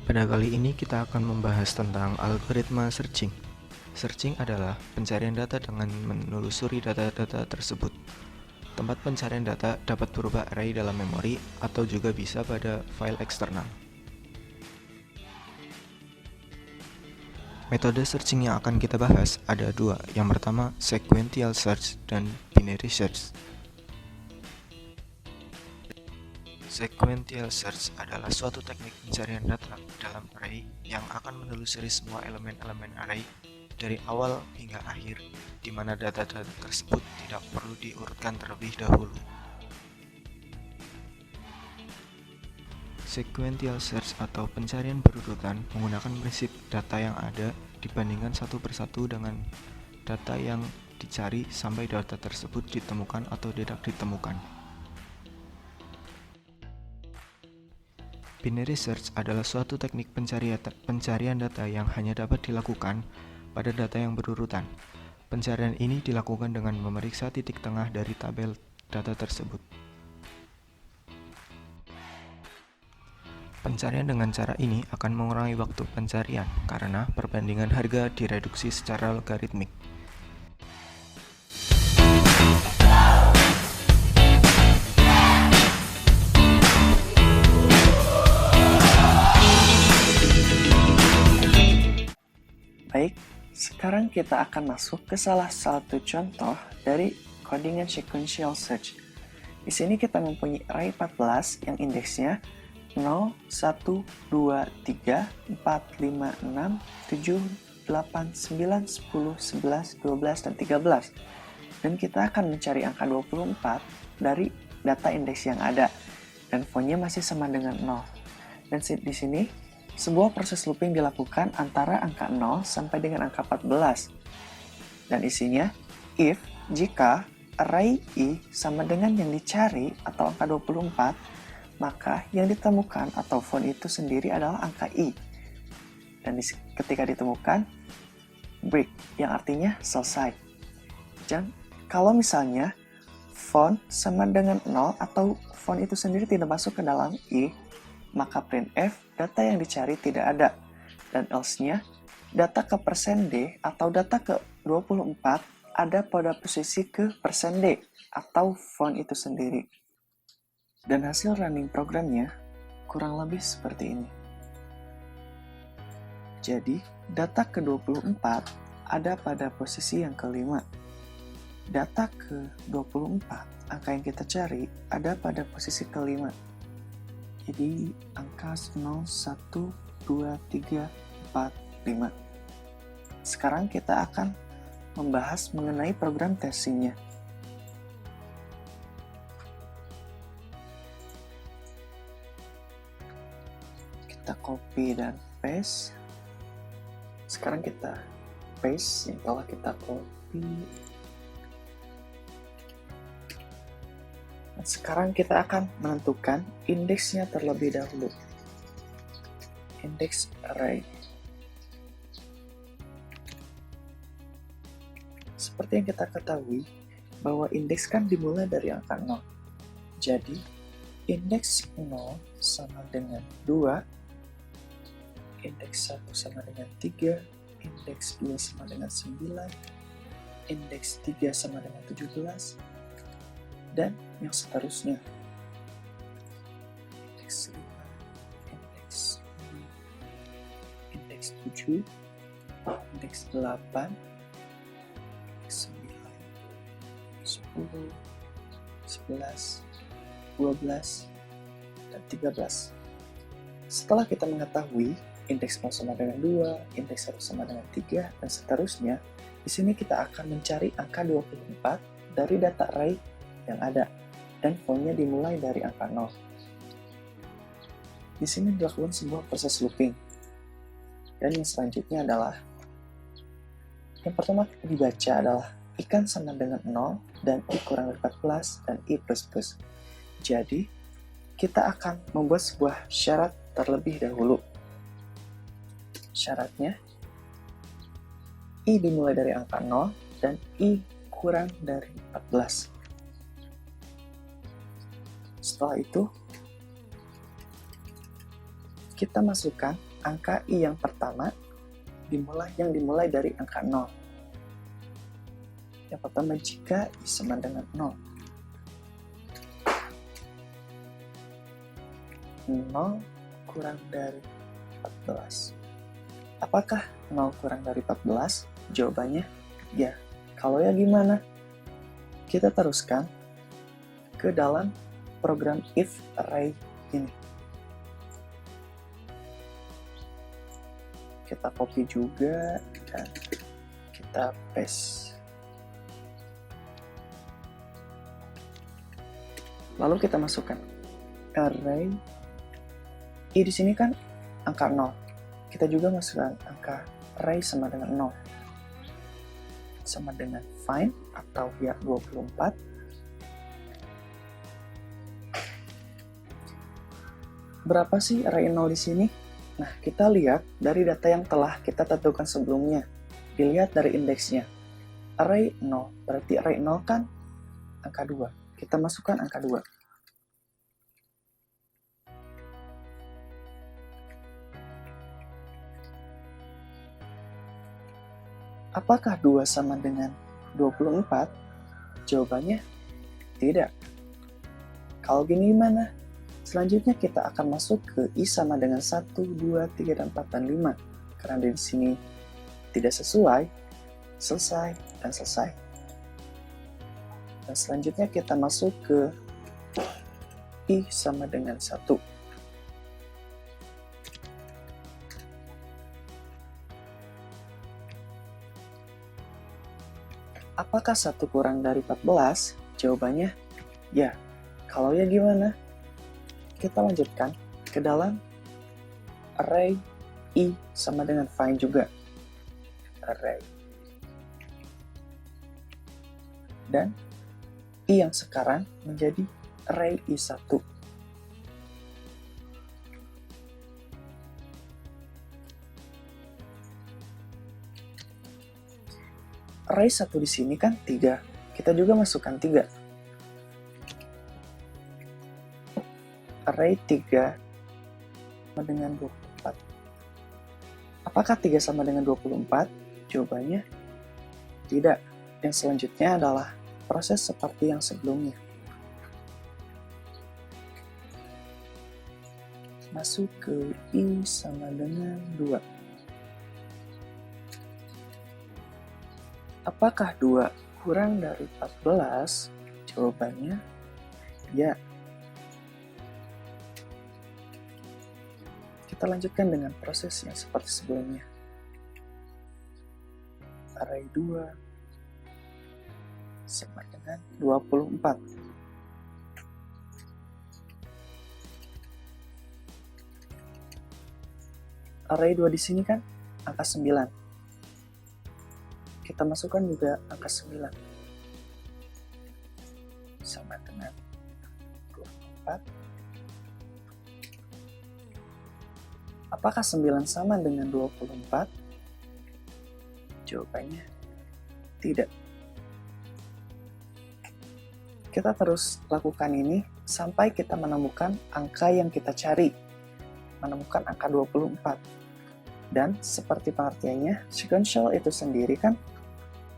Pada kali ini kita akan membahas tentang algoritma searching. Searching adalah pencarian data dengan menelusuri data-data tersebut. Tempat pencarian data dapat berupa array dalam memori atau juga bisa pada file eksternal. Metode searching yang akan kita bahas ada dua. Yang pertama, sequential search dan binary search. Sequential search adalah suatu teknik pencarian data dalam array yang akan menelusuri semua elemen-elemen array dari awal hingga akhir, di mana data-data tersebut tidak perlu diurutkan terlebih dahulu. Sequential search atau pencarian berurutan menggunakan prinsip data yang ada dibandingkan satu persatu dengan data yang dicari sampai data tersebut ditemukan atau tidak ditemukan. Binary search adalah suatu teknik pencarian data yang hanya dapat dilakukan pada data yang berurutan. Pencarian ini dilakukan dengan memeriksa titik tengah dari tabel data tersebut. Pencarian dengan cara ini akan mengurangi waktu pencarian karena perbandingan harga direduksi secara logaritmik. Baik, sekarang kita akan masuk ke salah satu contoh dari codingan sequential search. Di sini kita mempunyai array 14 yang indeksnya 0, 1, 2, 3, 4, 5, 6, 7, 8, 9, 10, 11, 12, dan 13. Dan kita akan mencari angka 24 dari data indeks yang ada. Dan font-nya masih sama dengan 0. Dan di sini sebuah proses looping dilakukan antara angka 0 sampai dengan angka 14. Dan isinya, if jika array i sama dengan yang dicari atau angka 24, maka yang ditemukan atau font itu sendiri adalah angka i. Dan ketika ditemukan, break, yang artinya selesai. Dan kalau misalnya font sama dengan 0 atau font itu sendiri tidak masuk ke dalam i, maka printf data yang dicari tidak ada, dan else-nya data ke %d atau data ke 24 ada pada posisi ke %d atau font itu sendiri. Dan hasil running programnya kurang lebih seperti ini. Jadi data ke 24 ada pada posisi yang kelima. Data ke 24 angka yang kita cari ada pada posisi kelima. Jadi angka 0, 1, 2, 3, 4, 5. Sekarang kita akan membahas mengenai program testingnya. Kita copy dan paste. Sekarang kita paste yang telah kita copy. Sekarang kita akan menentukan indeksnya terlebih dahulu. Indeks array. Seperti yang kita ketahui, bahwa indeks kan dimulai dari angka 0. Jadi, indeks 0 sama dengan 2, indeks 1 sama dengan 3, indeks 2 sama dengan 9, indeks 3 sama dengan 17, dan yang seterusnya. Indeks 5, indeks 6, indeks 7, indeks 8, indeks 9, 10, 11, 12, dan 13. Setelah kita mengetahui indeks 0 sama dengan 2, indeks 1 sama dengan 3, dan seterusnya, di sini kita akan mencari angka 24 dari data array yang ada, dan font-nya dimulai dari angka 0. Di sini dilakukan sebuah proses looping. Dan yang selanjutnya adalah, yang pertama dibaca adalah i kan sama dengan 0, dan i kurang dari 14, dan i plus plus. Jadi, kita akan membuat sebuah syarat terlebih dahulu. Syaratnya, i dimulai dari angka 0, dan i kurang dari 14. Setelah itu, kita masukkan angka I yang pertama dimulai dari angka 0. Yang pertama, jika I sama dengan 0. 0 kurang dari 14. Apakah 0 kurang dari 14? Jawabannya ya. Kalau ya gimana? Kita teruskan ke dalam program if array ini. Kita copy juga dan kita paste. Lalu kita masukkan array I di sini kan angka 0. Kita juga masukkan angka array sama dengan 0. Sama dengan find atau ya 24. Berapa sih array 0 di sini? Nah, kita lihat dari data yang telah kita tentukan sebelumnya. Dilihat dari indeksnya. Array 0, berarti array 0 kan angka 2. Kita masukkan angka 2. Apakah 2 sama dengan 24? Jawabannya tidak. Kalau gini gimana? Selanjutnya kita akan masuk ke I sama dengan 1, 2, 3, dan 4, dan 5. Karena di sini tidak sesuai, selesai, dan selesai. Dan selanjutnya kita masuk ke I sama dengan 1. Apakah 1 kurang dari 14? Jawabannya ya. Kalau ya gimana? Kita lanjutkan ke dalam array I sama dengan find juga. Array. Dan I yang sekarang menjadi array I1. Array 1 di sini kan 3. Kita juga masukkan 3. Array 3 sama dengan 24. Apakah 3 sama dengan 24? Jawabannya tidak. Yang selanjutnya adalah proses seperti yang sebelumnya. Masuk ke I sama dengan 2. Apakah 2 kurang dari 14? Jawabannya ya. Kita lanjutkan dengan proses yang seperti sebelumnya. Array 2 sama dengan 24. Array 2 di sini kan angka 9. Kita masukkan juga angka 9. Sama dengan 24. Apakah 9 sama dengan 24? Jawabannya tidak. Kita terus lakukan ini sampai kita menemukan angka yang kita cari. Menemukan angka 24. Dan seperti pengertiannya, sequential itu sendiri kan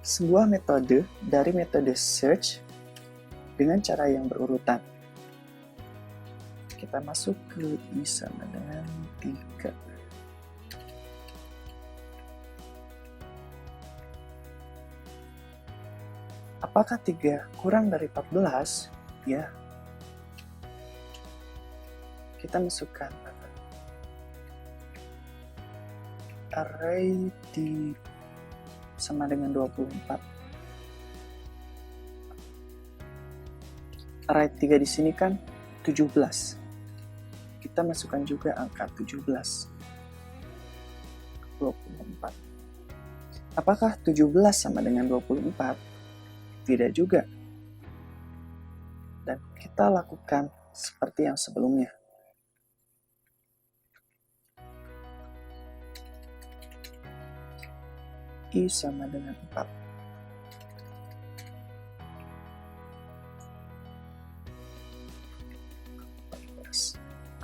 sebuah metode dari metode search dengan cara yang berurutan. Kita masuk ke I sama dengan 3. Apakah 3 kurang dari 14? Ya. Kita masukkan array di sama dengan 24. Array 3 di sini kan 17. Kita masukkan juga angka 17. 24. Apakah 17 sama dengan 24? Tidak juga. Dan kita lakukan seperti yang sebelumnya. I sama dengan 4.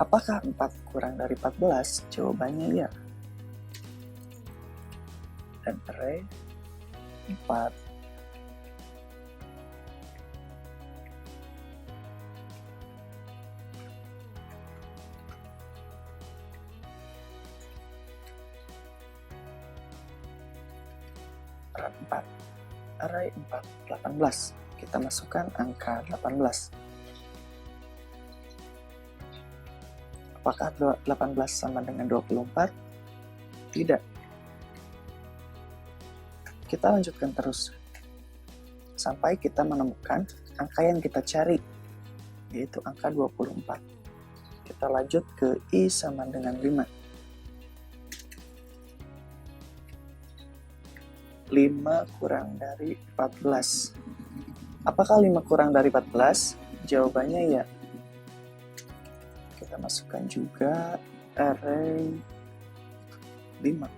Apakah 4 kurang dari 14? Jawabannya iya. Dan array 4 4 array 4 18. Kita masukkan angka 18. Apakah 18 sama dengan 24? Tidak. Kita lanjutkan terus sampai kita menemukan angka yang kita cari, yaitu angka 24. Kita lanjut ke I sama dengan 5. 5 kurang dari 14. Apakah 5 kurang dari 14? Jawabannya ya. Kita masukkan juga array 5.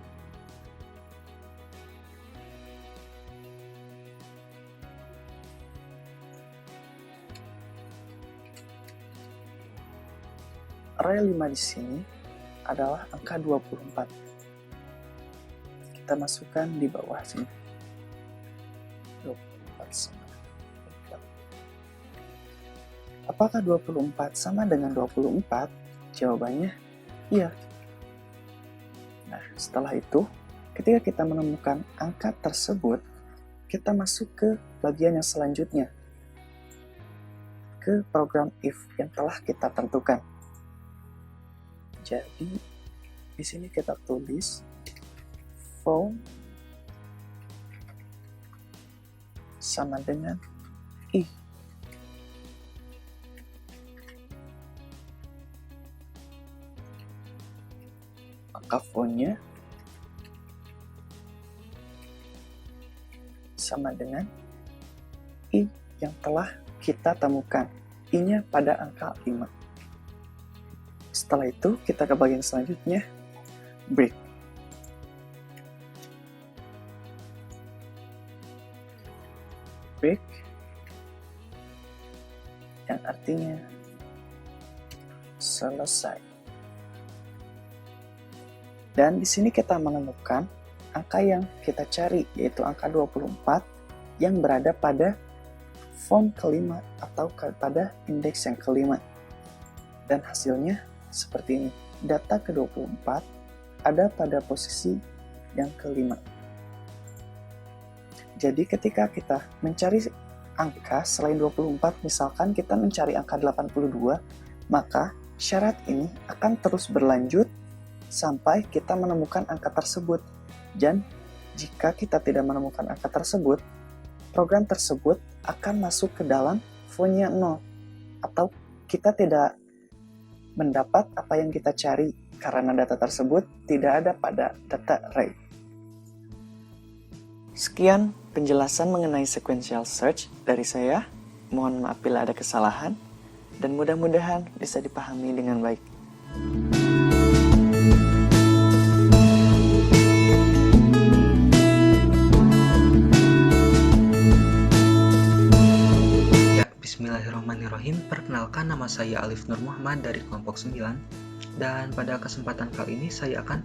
Array 5 di sini adalah angka 24. Kita masukkan di bawah sini. 24 sama 24. Apakah 24 sama dengan 24? Jawabannya iya. Nah, setelah itu, ketika kita menemukan angka tersebut, kita masuk ke bagian yang selanjutnya, ke program if yang telah kita tentukan. Jadi, di sini kita tulis phone sama dengan i. Maka phone-nya sama dengan i yang telah kita temukan. I-nya pada angka 5. Setelah itu, kita ke bagian selanjutnya, break. Break yang artinya selesai. Dan di sini kita menemukan angka yang kita cari, yaitu angka 24 yang berada pada form kelima atau pada indeks yang kelima. Dan hasilnya seperti ini. Data ke-24 ada pada posisi yang kelima. Jadi ketika kita mencari angka selain 24, misalkan kita mencari angka 82, maka syarat ini akan terus berlanjut sampai kita menemukan angka tersebut. Dan jika kita tidak menemukan angka tersebut, program tersebut akan masuk ke dalam phone-nya 0, atau kita tidak mendapat apa yang kita cari karena data tersebut tidak ada pada data array. Sekian penjelasan mengenai sequential search dari saya. Mohon maaf bila ada kesalahan, dan mudah-mudahan bisa dipahami dengan baik. Bismillahirrahmanirrahim. Perkenalkan, nama saya Alif Nur Muhammad dari kelompok 9. Dan pada kesempatan kali ini saya akan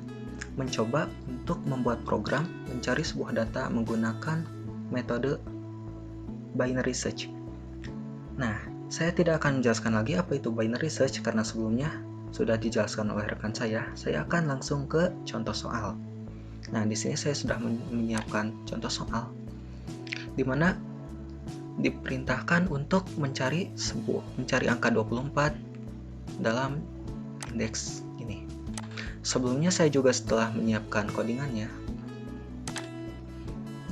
mencoba untuk membuat program mencari sebuah data menggunakan metode binary search. Nah, saya tidak akan menjelaskan lagi apa itu binary search karena sebelumnya sudah dijelaskan oleh rekan saya. Saya akan langsung ke contoh soal. Nah, di sini saya sudah menyiapkan contoh soal di mana diperintahkan untuk mencari angka 24 dalam indeks ini. Sebelumnya saya juga setelah menyiapkan codingannya.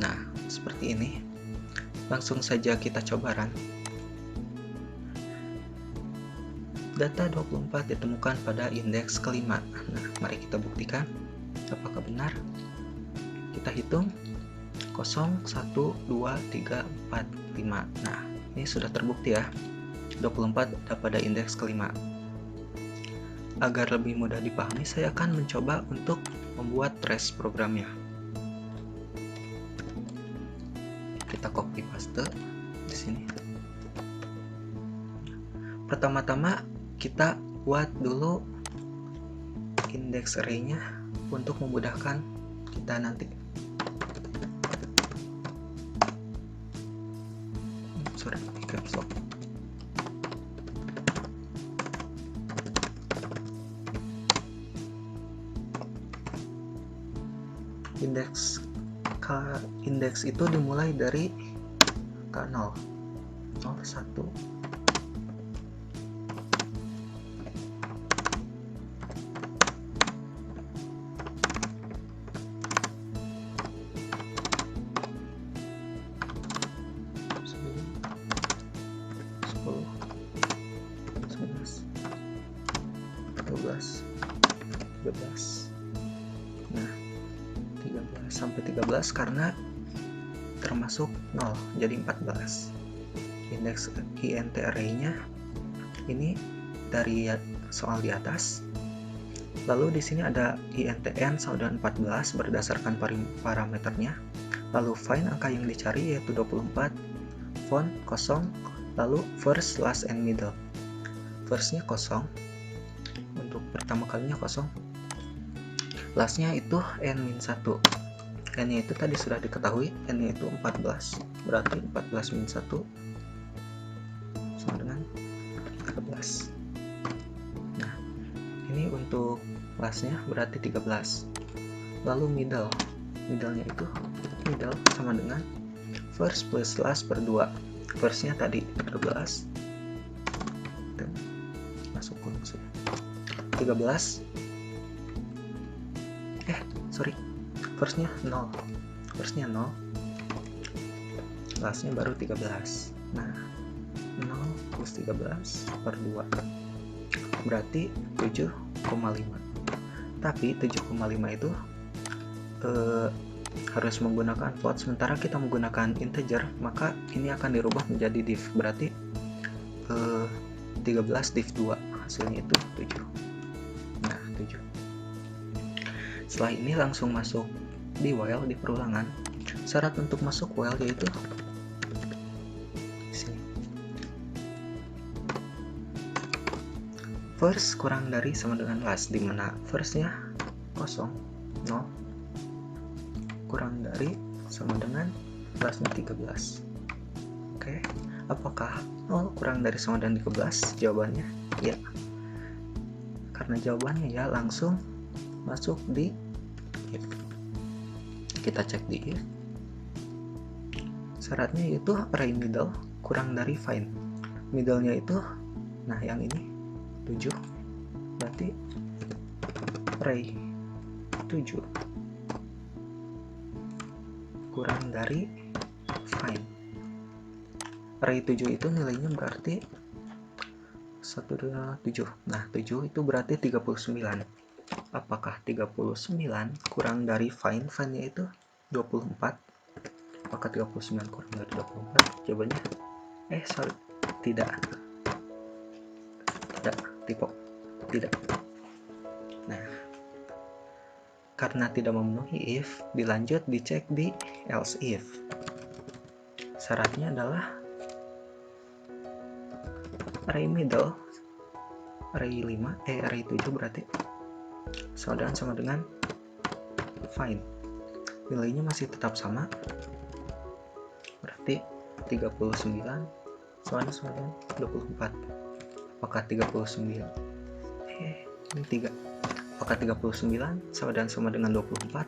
Nah, seperti ini. Langsung saja kita coba run. Data 24 ditemukan pada indeks kelima. Nah, mari kita buktikan apakah benar. Kita hitung 0, 1, 2, 3, 4, 5. Nah, ini sudah terbukti ya. 24 ada pada indeks kelima. Agar lebih mudah dipahami, saya akan mencoba untuk membuat trace programnya. Kita copy paste di sini. Pertama-tama kita buat dulu index array-nya untuk memudahkan kita nanti. Sorry, caps lock. Indeks itu dimulai dari K0, 0, 1, 12, 13. Nah, 13 sampai 13 karena termasuk 0, jadi 14. Indeks int array-nya ini dari soal di atas. Lalu di sini ada intn sama dengan 14 berdasarkan parameternya. Lalu find angka yang dicari yaitu 24, font kosong, lalu first, last, and middle. First-nya kosong, untuk pertama kalinya kosong. Last-nya itu n-1. N-nya itu tadi sudah diketahui, N-nya itu 14, berarti 14 min 1 sama dengan 13. Nah, ini untuk last-nya berarti 13. Lalu middle-nya itu middle sama dengan first plus last per 2. First-nya tadi 13, dan masuk kurung sudah 13. First-nya 0, last-nya baru 13. Nah, 0 plus 13 per 2 berarti 7,5. Tapi 7,5 itu harus menggunakan float, sementara kita menggunakan integer, maka ini akan dirubah menjadi div, berarti 13 div 2, hasilnya itu 7. Nah, 7. Setelah ini langsung masuk di while, di perulangan. Syarat untuk masuk while yaitu sini. First kurang dari sama dengan last, di mana first-nya kosong, 0, kurang dari sama dengan last-nya 13. Oke, apakah 0 kurang dari sama dengan 13? Jawabannya ya. Karena jawabannya ya, langsung masuk di if. Kita cek di if. Syaratnya itu array middle kurang dari find. Middle-nya itu, nah yang ini 7, berarti array 7 kurang dari find. Array 7 itu nilainya berarti 1, 2, 7. Nah, 7 itu berarti 39. Apakah 39 kurang dari find? Find-nya itu 24. Apakah 39 kurang dari 24? Jawabannya tidak. Tidak. Nah, karena tidak memenuhi if, dilanjut dicek di else if. Syaratnya adalah array middle, array 7 berarti sama dengan find. Nilainya masih tetap sama, berarti 39 sama dengan 24. Apakah 39 ini 3? Apakah 39 sama dengan 24?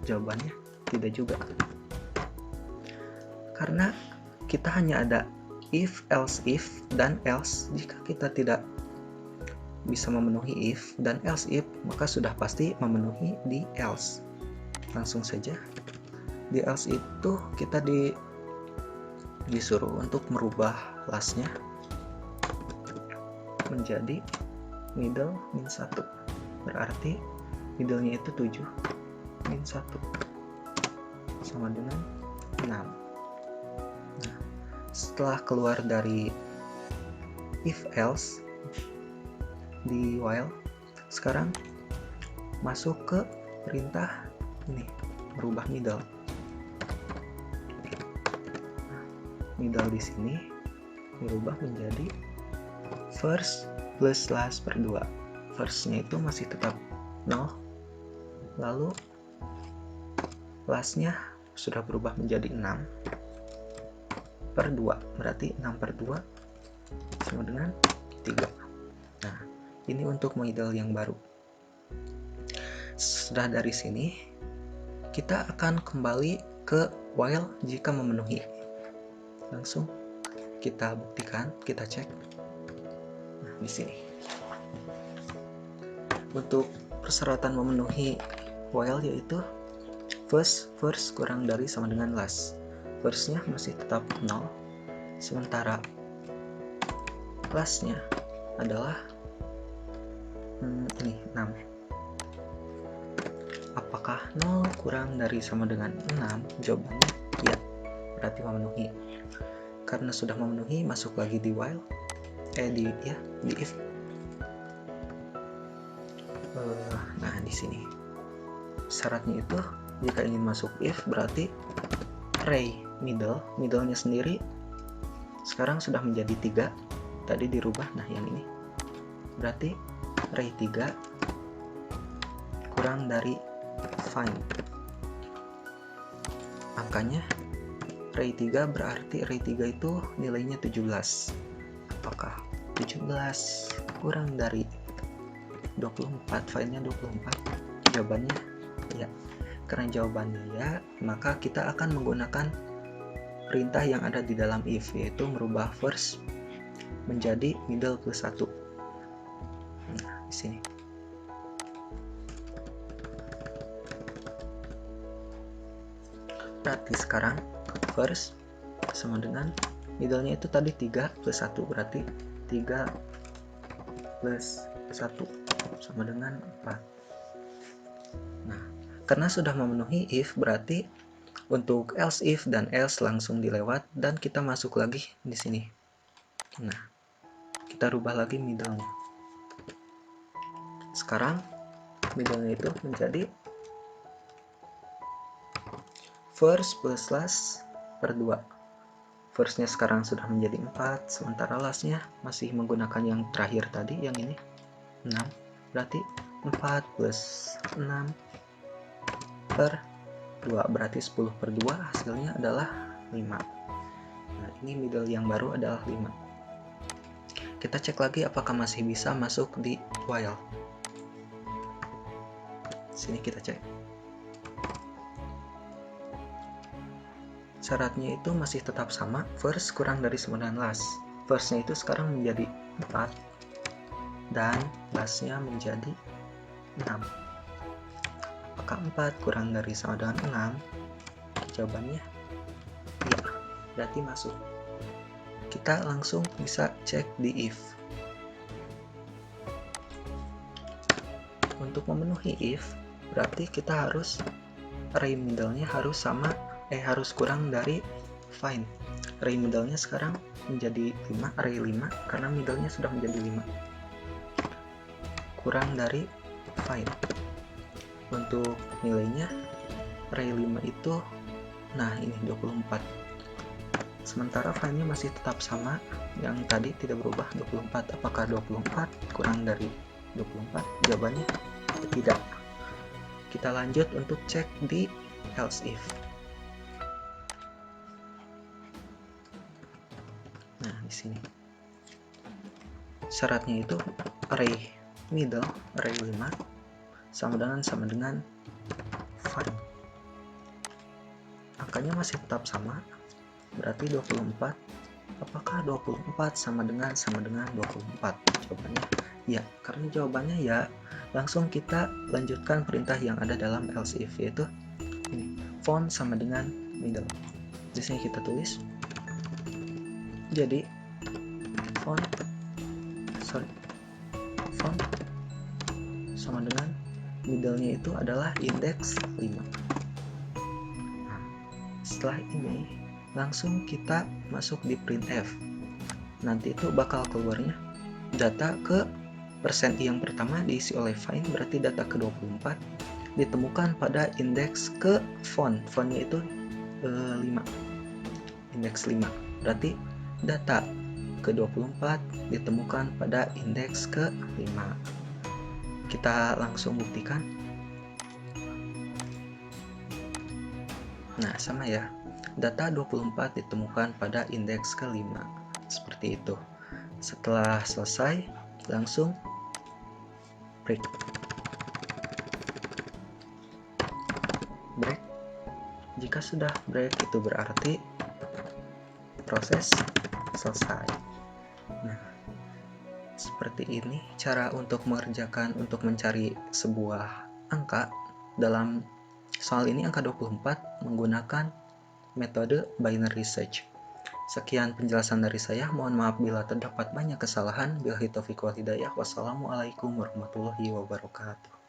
Jawabannya tidak juga. Karena kita hanya ada if, else if, dan else. Jika kita tidak bisa memenuhi if dan else if, maka sudah pasti memenuhi di else. Langsung saja di else itu kita disuruh untuk merubah last-nya menjadi middle min 1. Berarti middle-nya itu 7 min 1 sama dengan 6. Nah, setelah keluar dari if else di while, sekarang masuk ke perintah ini, merubah middle. Middle di sini dirubah menjadi first plus last per 2. First-nya itu masih tetap 0, lalu last-nya sudah berubah menjadi 6 per 2, berarti 6 per 2 sama dengan 3. Nah, ini untuk model yang baru. Setelah dari sini, kita akan kembali ke while jika memenuhi. Langsung kita buktikan, kita cek. Nah, di sini. Untuk persyaratan memenuhi while yaitu first kurang dari sama dengan last. First-nya masih tetap 0, sementara last-nya adalah ini 6. Apakah 0 kurang dari sama dengan 6? Jawabannya ya, berarti memenuhi. Karena sudah memenuhi, masuk lagi di while, di if. Nah, di sini syaratnya itu jika ingin masuk if berarti array middle-nya sendiri sekarang sudah menjadi 3, tadi dirubah. Nah, yang ini berarti array 3 kurang dari find. Angkanya array 3 berarti array 3 itu nilainya 17. Apakah 17 kurang dari 24, file-nya 24? Jawabannya ya. Karena jawabannya ya, maka kita akan menggunakan perintah yang ada di dalam if, yaitu merubah first menjadi middle plus 1. Nah, di sini. Berarti sekarang first sama dengan middle-nya itu tadi 3 plus 1, berarti 3 plus 1 sama dengan 4. Nah, karena sudah memenuhi if, berarti untuk else if dan else langsung dilewat dan kita masuk lagi di sini. Nah, kita rubah lagi middle-nya. Sekarang middle-nya itu menjadi first plus last per 2. First-nya sekarang sudah menjadi 4, sementara last-nya masih menggunakan yang terakhir tadi, yang ini 6. Berarti 4 plus 6 per 2, berarti 10 per 2, hasilnya adalah 5. Nah, ini middle yang baru adalah 5. Kita cek lagi apakah masih bisa masuk di while. Sini kita cek. Syaratnya itu masih tetap sama, first kurang dari sama dengan last. First-nya itu sekarang menjadi 4 dan last-nya menjadi 6. Apakah 4 kurang dari sama dengan 6? Jawabannya ya, berarti masuk. Kita langsung bisa cek di if. Untuk memenuhi if, berarti kita harus array middle-nya harus kurang dari find. Array middle-nya sekarang menjadi 5, array 5 karena middle-nya sudah menjadi 5. Kurang dari find. Untuk nilainya array 5 itu, nah ini 24. Sementara find-nya masih tetap sama, yang tadi tidak berubah 24. Apakah 24 kurang dari 24? Jawabannya tidak. Kita lanjut untuk cek di else if. Nah, di sini syaratnya itu array middle, array 5 sama dengan find. Angkanya masih tetap sama, berarti 24. Apakah 24 sama dengan 24? Jawabannya ya. Karena jawabannya ya, langsung kita lanjutkan perintah yang ada dalam else if, yaitu ini, font sama dengan middle. Di sini kita tulis. Jadi font sama dengan middle-nya itu adalah indeks 5. Nah, setelah ini langsung kita masuk di printf. Nanti itu bakal keluarnya data ke persen yang pertama diisi oleh find, berarti data ke 24 ditemukan pada indeks ke fontnya itu 5, indeks 5. Berarti data ke-24 ditemukan pada indeks ke-5. Kita langsung buktikan. Nah, sama ya. Data 24 ditemukan pada indeks ke-5. Seperti itu. Setelah selesai, langsung break. Break. Jika sudah break, itu berarti proses selesai. Nah, seperti ini cara untuk mencari sebuah angka. Dalam soal ini angka 24 menggunakan metode binary search. Sekian penjelasan dari saya. Mohon maaf bila terdapat banyak kesalahan. Billahi taufiq wal hidayah. Wassalamualaikum warahmatullahi wabarakatuh.